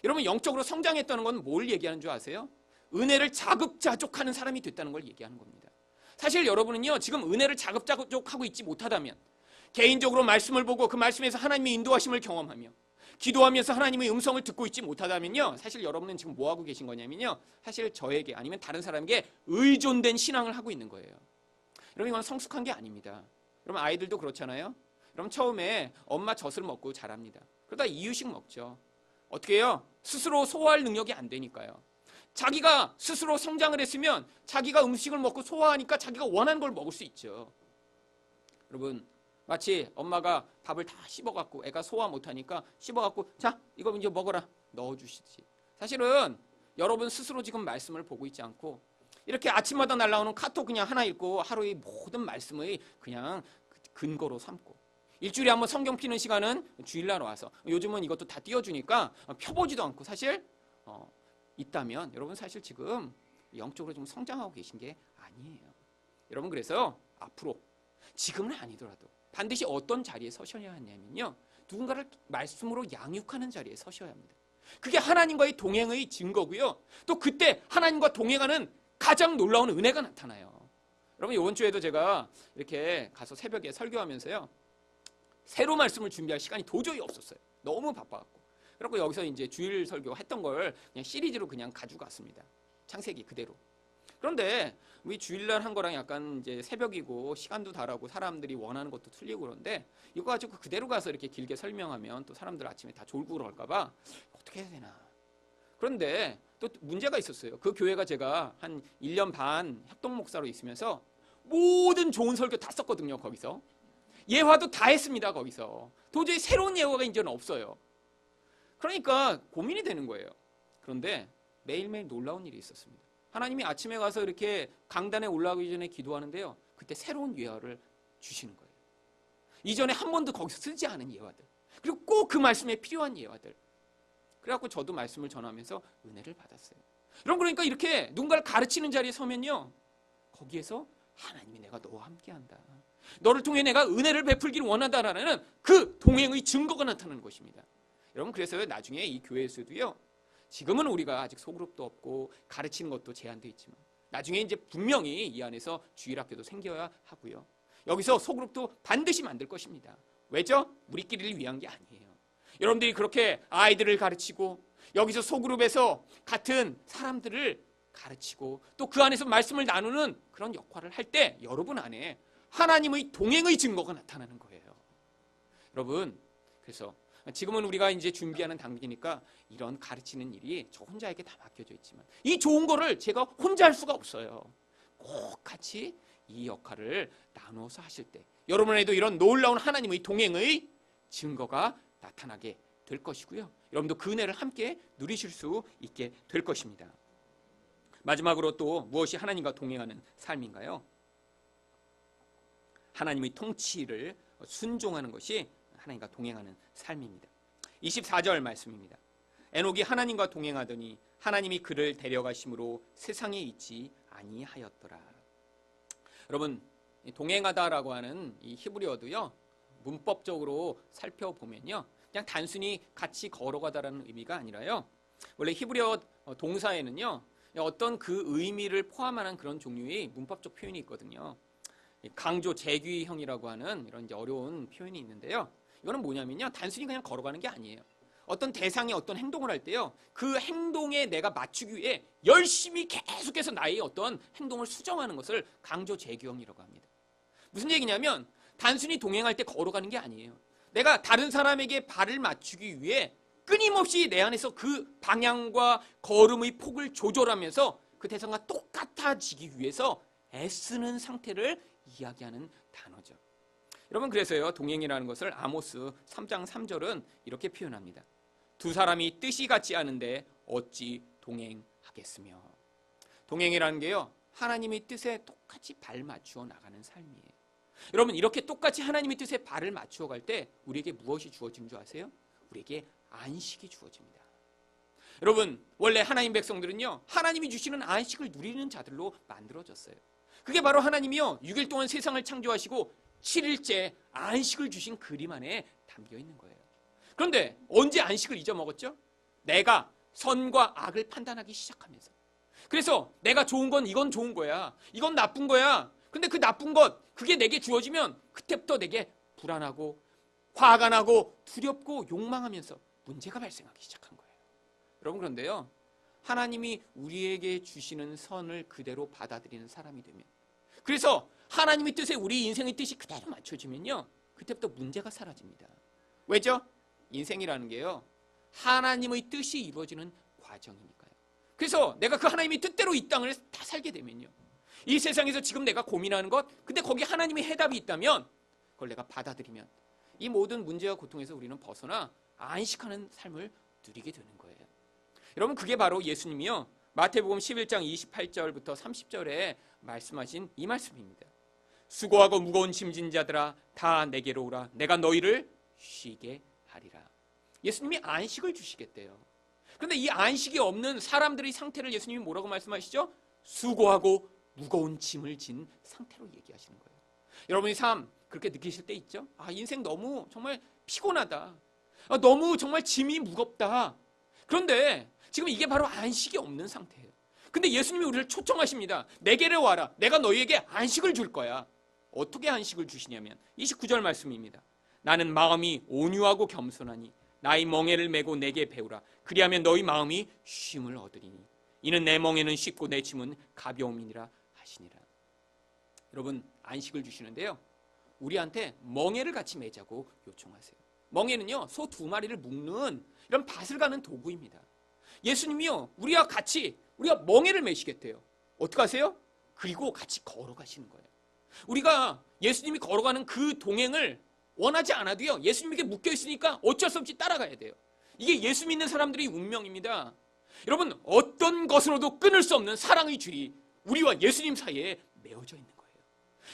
여러분, 영적으로 성장했다는 건 뭘 얘기하는 줄 아세요? 은혜를 자급자족하는 사람이 됐다는 걸 얘기하는 겁니다. 사실 여러분은요, 지금 은혜를 자급자족하고 있지 못하다면, 개인적으로 말씀을 보고 그 말씀에서 하나님의 인도하심을 경험하며 기도하면서 하나님의 음성을 듣고 있지 못하다면요, 사실 여러분은 지금 뭐 하고 계신 거냐면요, 사실 저에게 아니면 다른 사람에게 의존된 신앙을 하고 있는 거예요. 여러분, 이건 성숙한 게 아닙니다. 여러분, 아이들도 그렇잖아요. 여러분, 처음에 엄마 젖을 먹고 자랍니다. 그러다 이유식 먹죠. 어떻게 해요? 스스로 소화할 능력이 안 되니까요. 자기가 스스로 성장을 했으면 자기가 음식을 먹고 소화하니까 자기가 원하는 걸 먹을 수 있죠. 여러분, 마치 엄마가 밥을 다 씹어갖고 애가 소화 못하니까 씹어갖고 자, 이거 이제 먹어라 넣어주시지. 사실은 여러분 스스로 지금 말씀을 보고 있지 않고 이렇게 아침마다 날라오는 카톡 그냥 하나 읽고 하루의 모든 말씀의 그냥 근거로 삼고, 일주일에 한번 성경 피는 시간은 주일날 와서, 요즘은 이것도 다 띄워주니까 펴보지도 않고 사실 있다면 여러분, 사실 지금 영적으로 좀 성장하고 계신 게 아니에요. 여러분, 그래서 앞으로 지금은 아니더라도 반드시 어떤 자리에 서셔야 하냐면요, 누군가를 말씀으로 양육하는 자리에 서셔야 합니다. 그게 하나님과의 동행의 증거고요, 또 그때 하나님과 동행하는 가장 놀라운 은혜가 나타나요. 여러분, 이번 주에도 제가 이렇게 가서 새벽에 설교하면서요, 새로 말씀을 준비할 시간이 도저히 없었어요. 너무 바빠갖고. 그래서 여기서 이제 주일 설교 했던 걸 그냥 시리즈로 그냥 가지고 갔습니다. 창세기 그대로. 그런데 우리 주일날 한 거랑 약간 이제 새벽이고 시간도 다르고 사람들이 원하는 것도 틀리고 그런데 이거 가지고 그대로 가서 이렇게 길게 설명하면 또 사람들 아침에 다 졸고 그럴까봐 어떻게 해야 되나. 그런데 또 문제가 있었어요. 그 교회가 제가 한 1년 반 협동 목사로 있으면서 모든 좋은 설교 다 썼거든요. 거기서 예화도 다 했습니다. 거기서 도저히 새로운 예화가 이제는 없어요. 그러니까 고민이 되는 거예요. 그런데 매일매일 놀라운 일이 있었습니다. 하나님이 아침에 가서 이렇게 강단에 올라가기 전에 기도하는데요, 그때 새로운 예화를 주시는 거예요. 이전에 한 번도 거기서 쓰지 않은 예화들, 그리고 꼭 그 말씀에 필요한 예화들. 그래갖고 저도 말씀을 전하면서 은혜를 받았어요. 여러분, 그러니까 이렇게 누군가를 가르치는 자리에 서면요, 거기에서 하나님이 내가 너와 함께한다, 너를 통해 내가 은혜를 베풀기를 원한다라는 그 동행의 증거가 나타나는 것입니다. 여러분, 그래서 나중에 이 교회에서도요, 지금은 우리가 아직 소그룹도 없고 가르치는 것도 제한되어 있지만 나중에 이제 분명히 이 안에서 주일학교도 생겨야 하고요. 여기서 소그룹도 반드시 만들 것입니다. 왜죠? 우리끼리를 위한 게 아니에요. 여러분들이 그렇게 아이들을 가르치고 여기서 소그룹에서 같은 사람들을 가르치고 또 그 안에서 말씀을 나누는 그런 역할을 할 때 여러분 안에 하나님의 동행의 증거가 나타나는 거예요. 여러분, 그래서 지금은 우리가 이제 준비하는 단계니까 이런 가르치는 일이 저 혼자에게 다 맡겨져 있지만 이 좋은 거를 제가 혼자 할 수가 없어요. 꼭 같이 이 역할을 나누어서 하실 때 여러분에도 이런 놀라운 하나님의 동행의 증거가 나타나게 될 것이고요. 여러분도 그 은혜를 함께 누리실 수 있게 될 것입니다. 마지막으로 또 무엇이 하나님과 동행하는 삶인가요? 하나님의 통치를 순종하는 것이 하나님과 동행하는 삶입니다. 24절 말씀입니다. 에녹이 하나님과 동행하더니 하나님이 그를 데려가심으로 세상에 있지 아니하였더라. 여러분, 동행하다라고 하는 이 히브리어도요, 문법적으로 살펴보면요, 그냥 단순히 같이 걸어가다라는 의미가 아니라요, 원래 히브리어 동사에는요, 어떤 그 의미를 포함하는 그런 종류의 문법적 표현이 있거든요. 강조 재귀형이라고 하는 이런 이제 어려운 표현이 있는데요. 이거는 뭐냐면요, 단순히 그냥 걸어가는 게 아니에요. 어떤 대상이 어떤 행동을 할 때요, 그 행동에 내가 맞추기 위해 열심히 계속해서 나의 어떤 행동을 수정하는 것을 강조 재귀형이라고 합니다. 무슨 얘기냐면 단순히 동행할 때 걸어가는 게 아니에요. 내가 다른 사람에게 발을 맞추기 위해 끊임없이 내 안에서 그 방향과 걸음의 폭을 조절하면서 그 대상과 똑같아지기 위해서 애쓰는 상태를 이야기하는 단어죠. 여러분, 그래서요, 동행이라는 것을 아모스 3장 3절은 이렇게 표현합니다. 두 사람이 뜻이 같지 않은데 어찌 동행하겠으며. 동행이라는 게요, 하나님의 뜻에 똑같이 발 맞추어 나가는 삶이에요. 여러분, 이렇게 똑같이 하나님의 뜻에 발을 맞추어 갈 때 우리에게 무엇이 주어지는 줄 아세요? 우리에게 안식이 주어집니다. 여러분, 원래 하나님 백성들은요, 하나님이 주시는 안식을 누리는 자들로 만들어졌어요. 그게 바로 하나님이요, 6일 동안 세상을 창조하시고 7일째 안식을 주신 그림 안에 담겨 있는 거예요. 그런데 언제 안식을 잊어먹었죠? 내가 선과 악을 판단하기 시작하면서. 그래서 내가 좋은 건 이건 좋은 거야, 이건 나쁜 거야. 근데 그 나쁜 것, 그게 내게 주어지면 그때부터 내게 불안하고 화가 나고 두렵고 욕망하면서 문제가 발생하기 시작한 거예요. 여러분, 그런데요, 하나님이 우리에게 주시는 선을 그대로 받아들이는 사람이 되면, 그래서 하나님의 뜻에 우리 인생의 뜻이 그대로 맞춰지면요, 그때부터 문제가 사라집니다. 왜죠? 인생이라는 게요, 하나님의 뜻이 이루어지는 과정이니까요. 그래서 내가 그 하나님의 뜻대로 이 땅을 다 살게 되면요, 이 세상에서 지금 내가 고민하는 것, 근데 거기 하나님의 해답이 있다면 그걸 내가 받아들이면 이 모든 문제와 고통에서 우리는 벗어나 안식하는 삶을 누리게 되는 거예요. 여러분, 그게 바로 예수님이요, 마태복음 11장 28절부터 30절에 말씀하신 이 말씀입니다. 수고하고 무거운 짐진 자들아 다 내게로 오라. 내가 너희를 쉬게 하리라. 예수님이 안식을 주시겠대요. 그런데 이 안식이 없는 사람들의 상태를 예수님이 뭐라고 말씀하시죠? 수고하고 무거운 짐을 진 상태로 얘기하시는 거예요. 여러분의 삶 그렇게 느끼실 때 있죠? 아, 인생 너무 정말 피곤하다. 아, 너무 정말 짐이 무겁다. 그런데 지금 이게 바로 안식이 없는 상태예요. 근데 예수님이 우리를 초청하십니다. 내게로 와라. 내가 너희에게 안식을 줄 거야. 어떻게 안식을 주시냐면 29절 말씀입니다. 나는 마음이 온유하고 겸손하니 나의 멍에를 메고 내게 배우라. 그리하면 너희 마음이 쉼을 얻으리니 이는 내 멍에는 쉽고 내 짐은 가벼움이니라 하시니라. 여러분, 안식을 주시는데요, 우리한테 멍에를 같이 매자고 요청하세요. 멍에는요, 소 2마리를 묶는 이런 밭을 가는 도구입니다. 예수님이요, 우리와 같이 우리가 멍에를 매시겠대요. 어떻게 하세요? 그리고 같이 걸어가시는 거예요. 우리가 예수님이 걸어가는 그 동행을 원하지 않아도요, 예수님에게 묶여 있으니까 어쩔 수 없이 따라가야 돼요. 이게 예수 믿는 사람들의 운명입니다. 여러분, 어떤 것으로도 끊을 수 없는 사랑의 줄이 우리와 예수님 사이에 메어져 있는 거예요.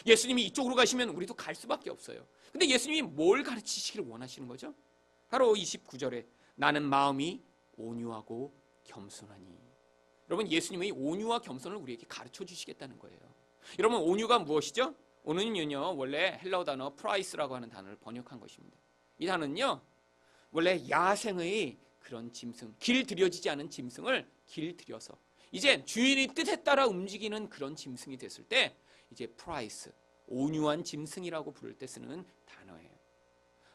예수님이 이쪽으로 가시면 우리도 갈 수밖에 없어요. 근데 예수님이 뭘 가르치시기를 원하시는 거죠? 바로 29절에 나는 마음이 온유하고 겸손하니. 여러분, 예수님의 온유와 겸손을 우리에게 가르쳐 주시겠다는 거예요. 여러분, 온유가 무엇이죠? 온유는요, 원래 헬라어 단어 프라이스라고 하는 단어를 번역한 것입니다. 이 단어는요, 원래 야생의 그런 짐승, 길들여지지 않은 짐승을 길들여서 이제 주인의 뜻에 따라 움직이는 그런 짐승이 됐을 때 이제 프라이스, 온유한 짐승이라고 부를 때 쓰는 단어예요.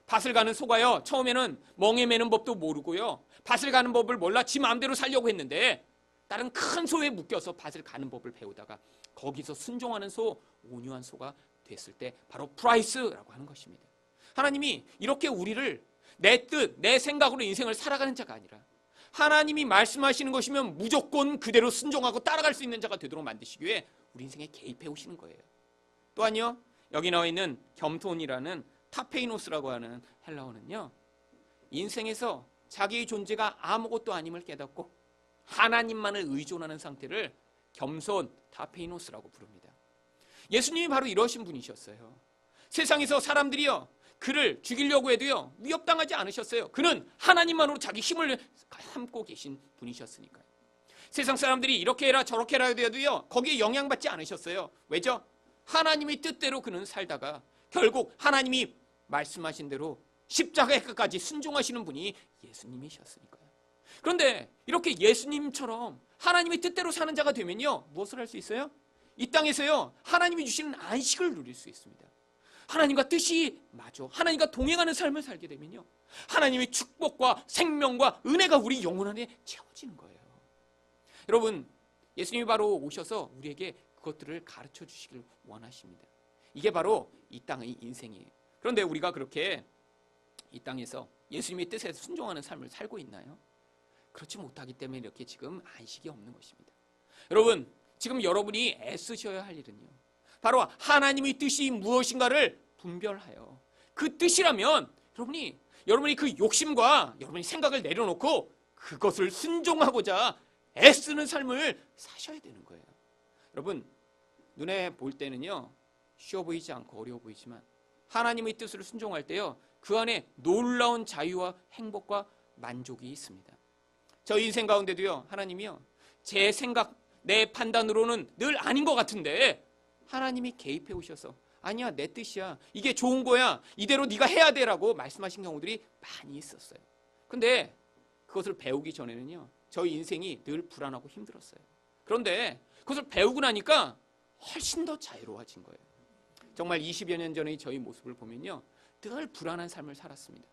밭을 가는 소가요, 처음에는 멍에 매는 법도 모르고요, 밭을 가는 법을 몰라 지 마음대로 살려고 했는데 다른 큰 소에 묶여서 밭을 가는 법을 배우다가 거기서 순종하는 소, 온유한 소가 됐을 때 바로 프라이스라고 하는 것입니다. 하나님이 이렇게 우리를 내 뜻, 내 생각으로 인생을 살아가는 자가 아니라 하나님이 말씀하시는 것이면 무조건 그대로 순종하고 따라갈 수 있는 자가 되도록 만드시기 위해 우리 인생에 개입해 오시는 거예요. 또한요, 여기 나와 있는 겸손이라는 타페이노스라고 하는 헬라어는요, 인생에서 자기의 존재가 아무것도 아님을 깨닫고 하나님만을 의존하는 상태를 겸손, 타페이노스라고 부릅니다. 예수님이 바로 이러신 분이셨어요. 세상에서 사람들이요, 그를 죽이려고 해도요, 위협당하지 않으셨어요. 그는 하나님만으로 자기 힘을 삼고 계신 분이셨으니까요. 세상 사람들이 이렇게 해라 저렇게 해라 해도요, 거기에 영향받지 않으셨어요. 왜죠? 하나님의 뜻대로 그는 살다가 결국 하나님이 말씀하신 대로 십자가의 끝까지 순종하시는 분이 예수님이셨으니까요. 그런데 이렇게 예수님처럼 하나님의 뜻대로 사는 자가 되면요, 무엇을 할 수 있어요? 이 땅에서요, 하나님이 주시는 안식을 누릴 수 있습니다. 하나님과 뜻이 맞아, 하나님과 동행하는 삶을 살게 되면요, 하나님의 축복과 생명과 은혜가 우리 영혼 안에 채워지는 거예요. 여러분, 예수님이 바로 오셔서 우리에게 그것들을 가르쳐 주시길 원하십니다. 이게 바로 이 땅의 인생이에요. 그런데 우리가 그렇게 이 땅에서 예수님의 뜻에 순종하는 삶을 살고 있나요? 그렇지 못하기 때문에 이렇게 지금 안식이 없는 것입니다. 여러분, 지금 여러분이 애쓰셔야 할 일은요, 바로 하나님의 뜻이 무엇인가를 분별하여 그 뜻이라면 여러분이 그 욕심과 여러분의 생각을 내려놓고 그것을 순종하고자 애쓰는 삶을 사셔야 되는 거예요. 여러분, 눈에 볼 때는요, 쉬워 보이지 않고 어려워 보이지만 하나님의 뜻을 순종할 때요, 그 안에 놀라운 자유와 행복과 만족이 있습니다. 저희 인생 가운데도요, 하나님이요, 제 생각, 내 판단으로는 늘 아닌 것 같은데 하나님이 개입해 오셔서 아니야, 내 뜻이야, 이게 좋은 거야, 이대로 네가 해야 돼라고 말씀하신 경우들이 많이 있었어요. 근데 그것을 배우기 전에는요, 저희 인생이 늘 불안하고 힘들었어요. 그런데 그것을 배우고 나니까 훨씬 더 자유로워진 거예요. 정말 20여 년 전의 저희 모습을 보면요, 늘 불안한 삶을 살았습니다.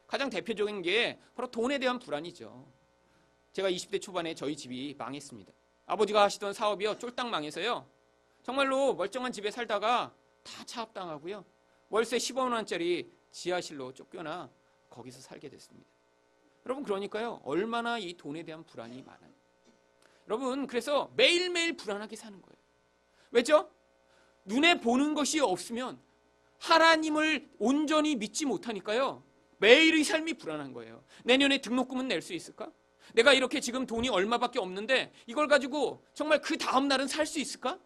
가장 대표적인 게 바로 돈에 대한 불안이죠. 제가 20대 초반에 저희 집이 망했습니다. 아버지가 하시던 사업이요, 쫄딱 망해서요, 정말로 멀쩡한 집에 살다가 다 차압당하고요, 월세 10억 원짜리 지하실로 쫓겨나 거기서 살게 됐습니다. 여러분, 그러니까요, 얼마나 이 돈에 대한 불안이 많아요. 여러분, 그래서 매일매일 불안하게 사는 거예요. 왜죠? 눈에 보는 것이 없으면 하나님을 온전히 믿지 못하니까요, 매일의 삶이 불안한 거예요. 내년에 등록금은 낼 수 있을까? 내가 이렇게 지금 돈이 얼마밖에 없는데 이걸 가지고 정말 그 다음 날은 살 수 있을까?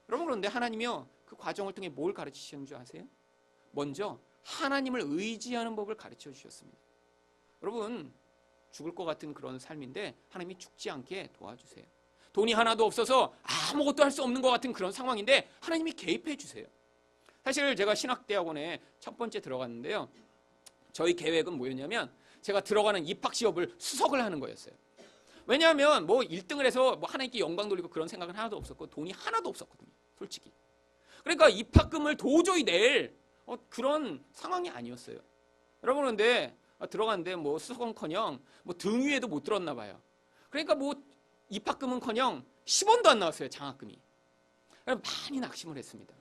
여러분, 그런데 하나님이요, 그 과정을 통해 뭘 가르치시는 줄 아세요? 먼저 하나님을 의지하는 법을 가르쳐 주셨습니다. 여러분, 죽을 것 같은 그런 삶인데 하나님이 죽지 않게 도와주세요. 돈이 하나도 없어서 아무것도 할 수 없는 것 같은 그런 상황인데 하나님이 개입해 주세요. 사실 제가 신학대학원에 첫 번째 들어갔는데요, 저희 계획은 뭐였냐면 제가 들어가는 입학 시험을 수석을 하는 거였어요. 왜냐하면 뭐 1등을 해서 뭐 하나님께 영광 돌리고 그런 생각은 하나도 없었고 돈이 하나도 없었거든요, 솔직히. 그러니까 입학금을 도저히 낼 그런 상황이 아니었어요. 여러분, 그런데 들어갔는데 뭐 수석은커녕 뭐 등 위에도 못 들었나 봐요. 그러니까 뭐 입학금은커녕 10원도 안 나왔어요, 장학금이. 많이 낙심을 했습니다.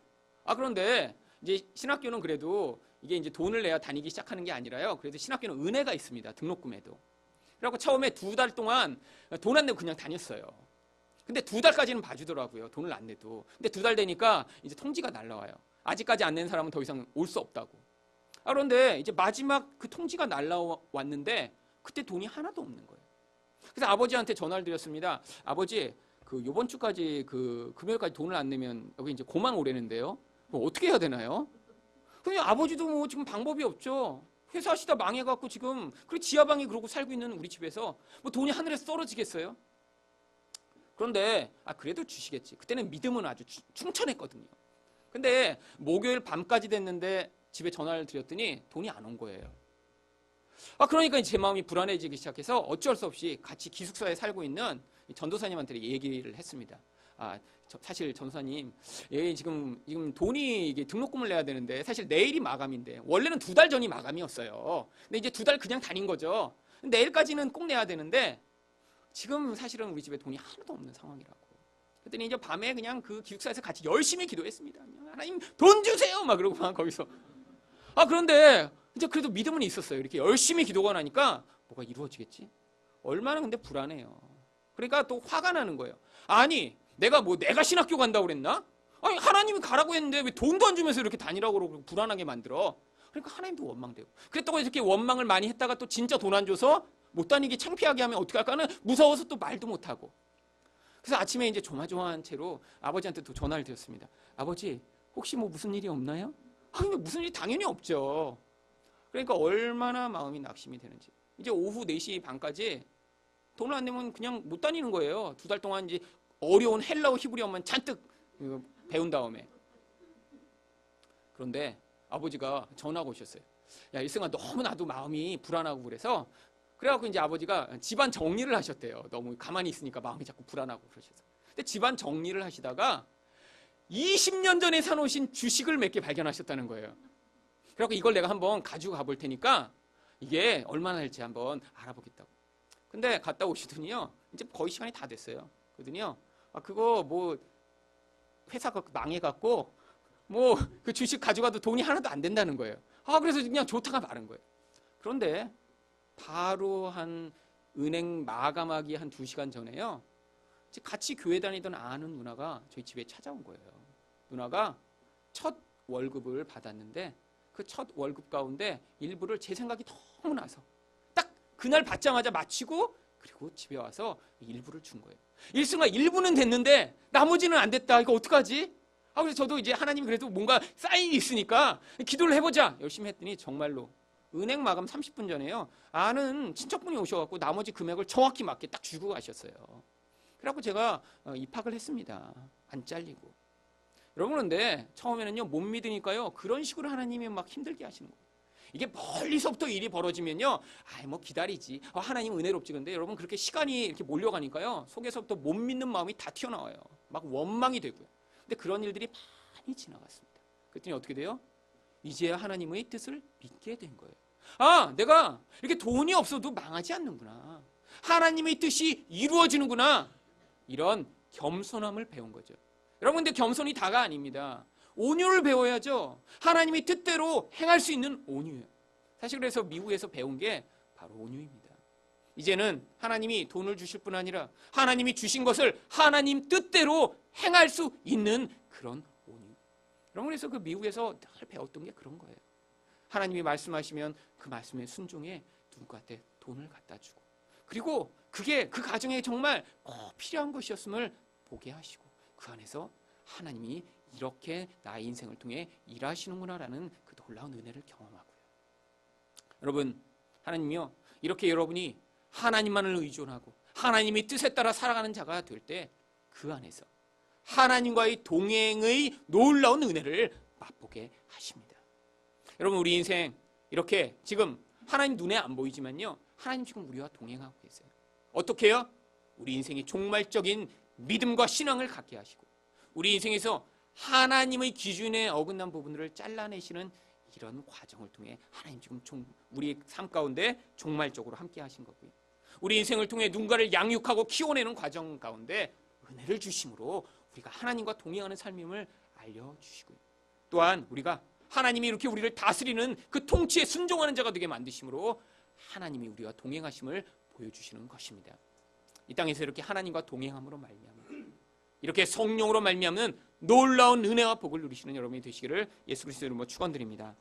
그런데 이제 신학교는 그래도 이게 이제 돈을 내야 다니기 시작하는 게 아니라요, 그래도 신학교는 은혜가 있습니다, 등록금에도. 그래갖고 처음에 2달 동안 돈 안 내고 그냥 다녔어요. 근데 2달까지는 봐주더라고요, 돈을 안 내도. 근데 2달 되니까 이제 통지가 날라와요. 아직까지 안 낸 사람은 더 이상 올 수 없다고. 그런데 이제 마지막 그 통지가 날라왔는데 그때 돈이 하나도 없는 거예요. 그래서 아버지한테 전화를 드렸습니다. 아버지, 그 요번 주까지 그 금요일까지 돈을 안 내면 여기 이제 고망 오래는데요, 뭐 어떻게 해야 되나요? 근데 아버지도 뭐 지금 방법이 없죠. 회사 하시다 망해갖고 지금 그리고 지하방에 그러고 살고 있는 우리 집에서 뭐 돈이 하늘에서 떨어지겠어요? 그런데 그래도 주시겠지. 그때는 믿음은 아주 충천했거든요. 근데 목요일 밤까지 됐는데 집에 전화를 드렸더니 돈이 안 온 거예요. 그러니까 제 마음이 불안해지기 시작해서 어쩔 수 없이 같이 기숙사에 살고 있는 전도사님한테 얘기를 했습니다. 사실 전도사님, 지금 돈이 이게 등록금을 내야 되는데 사실 내일이 마감인데 원래는 2달 전이 마감이었어요. 근데 이제 2달 그냥 다닌 거죠. 내일까지는 꼭 내야 되는데 지금 사실은 우리 집에 돈이 하나도 없는 상황이라고. 그랬더니 이제 밤에 그냥 그 기숙사에서 같이 열심히 기도했습니다. 하나님 돈 주세요! 막 그러고 막 거기서. 그런데 이제 그래도 믿음은 있었어요. 이렇게 열심히 기도가 나니까 뭐가 이루어지겠지? 얼마나 근데 불안해요. 그러니까 또 화가 나는 거예요. 아니, 내가 신학교 간다고 그랬나? 아니, 하나님이 가라고 했는데 왜 돈도 안 주면서 이렇게 다니라고 그러고 불안하게 만들어? 그러니까 하나님도 원망되고. 그랬다고 이렇게 원망을 많이 했다가 또 진짜 돈 안 줘서 못 다니게 창피하게 하면 어떻게 할까는 무서워서 또 말도 못 하고. 그래서 아침에 이제 조마조마한 채로 아버지한테 또 전화를 드렸습니다. 아버지, 혹시 무슨 일이 없나요? 무슨 일이 당연히 없죠. 그러니까 얼마나 마음이 낙심이 되는지. 이제 오후 4시 반까지 돈을 안 내면 그냥 못 다니는 거예요. 2달 동안 이제 어려운 헬라어 히브리어만 잔뜩 배운 다음에. 그런데 아버지가 전화가 오셨어요. 야, 일승아, 너무 나도 마음이 불안하고 그래갖고 이제 아버지가 집안 정리를 하셨대요. 너무 가만히 있으니까 마음이 자꾸 불안하고 그러셔서. 근데 집안 정리를 하시다가 20년 전에 사놓으신 주식을 몇 개 발견하셨다는 거예요. 그래갖고 이걸 내가 한번 가지고 가볼 테니까 이게 얼마나 할지 한번 알아보겠다고. 근데 갔다 오시더니요, 이제 거의 시간이 다 됐어요. 그러더니요, 그거 회사가 망해갖고 그 주식 가져가도 돈이 하나도 안 된다는 거예요. 그래서 그냥 좋다가 마른 거예요. 그런데 바로 한 은행 마감하기 한 2시간 전에요, 같이 교회 다니던 아는 누나가 저희 집에 찾아온 거예요. 누나가 첫 월급을 받았는데 그 첫 월급 가운데 일부를 제 생각이 너무 나서 딱 그날 받자마자 마치고 그리고 집에 와서 일부를 준 거예요. 일승아, 일부는 됐는데 나머지는 안 됐다. 이거 어떡하지? 그래서 저도 이제 하나님이 그래도 뭔가 사인이 있으니까 기도를 해보자 열심히 했더니 정말로 은행 마감 30분 전에요, 아는 친척분이 오셔갖고 나머지 금액을 정확히 맞게 딱 주고 가셨어요. 그래갖고 제가 입학을 했습니다. 안 잘리고. 여러분, 그런데 처음에는요 못 믿으니까요 그런 식으로 하나님이 막 힘들게 하시는 거예요. 이게 멀리서부터 일이 벌어지면요, 기다리지. 하나님 은혜롭지. 근데 여러분, 그렇게 시간이 이렇게 몰려가니까요 속에서부터 못 믿는 마음이 다 튀어나와요. 막 원망이 되고요. 근데 그런 일들이 많이 지나갔습니다. 그랬더니 어떻게 돼요? 이제 하나님의 뜻을 믿게 된 거예요. 내가 이렇게 돈이 없어도 망하지 않는구나. 하나님의 뜻이 이루어지는구나. 이런 겸손함을 배운 거죠. 여러분, 근데 겸손이 다가 아닙니다. 온유를 배워야죠. 하나님의 뜻대로 행할 수 있는 온유예요. 사실 그래서 미국에서 배운 게 바로 온유입니다. 이제는 하나님이 돈을 주실 뿐 아니라 하나님이 주신 것을 하나님 뜻대로 행할 수 있는 그런 온유. 여러분, 그래서 그 미국에서 늘 배웠던 게 그런 거예요. 하나님이 말씀하시면 그 말씀에 순종해 누구한테 돈을 갖다 주고, 그리고 그게 그 가정에 정말 꼭 필요한 것이었음을 보게 하시고, 그 안에서 하나님이 이렇게 나의 인생을 통해 일하시는구나라는 그 놀라운 은혜를 경험하고요. 여러분, 하나님이요, 이렇게 여러분이 하나님만을 의존하고 하나님의 뜻에 따라 살아가는 자가 될 때 그 안에서 하나님과의 동행의 놀라운 은혜를 맛보게 하십니다. 여러분, 우리 인생 이렇게 지금 하나님 눈에 안 보이지만요, 하나님 지금 우리와 동행하고 계세요. 어떻게 해요? 우리 인생이 종말적인 믿음과 신앙을 갖게 하시고, 우리 인생에서 하나님의 기준에 어긋난 부분들을 잘라내시는 이런 과정을 통해 하나님 지금 우리 삶 가운데 종말적으로 함께 하신 거고요. 우리 인생을 통해 누군가를 양육하고 키워내는 과정 가운데 은혜를 주심으로 우리가 하나님과 동행하는 삶임을 알려주시고요. 또한 우리가 하나님이 이렇게 우리를 다스리는 그 통치에 순종하는 자가 되게 만드심으로 하나님이 우리와 동행하심을 보여주시는 것입니다. 이 땅에서 이렇게 하나님과 동행함으로 말미암아 이렇게 성령으로 말미암는 놀라운 은혜와 복을 누리시는 여러분이 되시기를 예수 그리스도의 이름으로 축원드립니다.